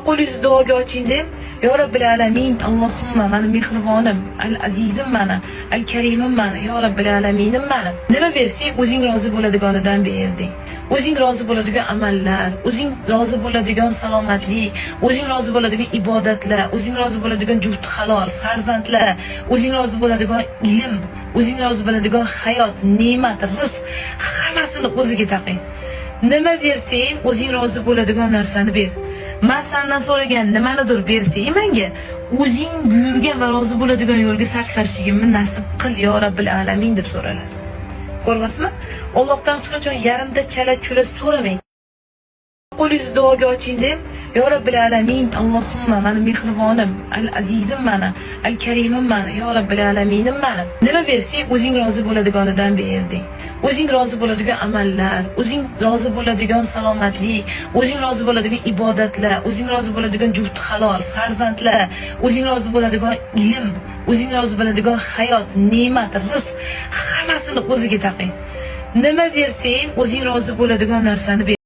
Qo'lingizni duoga oching deb, yo Robbil alamin, Allohumma mani mehribonim, al azizim mani, al karimim mani, yo Robbil alaminim mani. Nima bersang, o'zing rozi bo'ladiganidan berding. O'zing rozi bo'ladigan amallar, o'zing rozi bo'ladigan salomatlik, o'zing rozi bo'ladigan ibodatlar, o'zing rozi bo'ladigan juft halol, farzandlar, o'zing rozi bo'ladigan ilm, o'zing rozi bo'ladigan hayot, ne'mat, rizq, hammasini o'ziga taqing. Nima bersang, o'zing rozi bo'ladigan narsani ber. Men sendan so'ragan nimanidir bersang menga, o'zing buyurgan va rozi bo'ladigan yo'lga sarflashimni nasib qil yo Robbil alamin deb so'raladi. Ko'rmasmi? Allohdan hech qachon yarimda chala-chula so'ramang. Qo'lingizni duoga oching deb, yo Robbil alamin, Allohumma mani mehribonim, al azizim mani, al karimim mani, yo Robbil alaminim mani. Nima bersang, o'zing rozi bo'ladiganidan berding. O'zing rozi bo'ladigan amallar, o'zing rozi bo'ladigan salomatlik, o'zing rozi bo'ladigan ibodatlar, o'zing rozi bo'ladigan juft halol, farzandlar, o'zing rozi bo'ladigan ilm, o'zing rozi bo'ladigan hayot, ne'mat, rizq, hammasini o'ziga taqing. Nima bersang, o'zing rozi bo'ladigan narsani ber.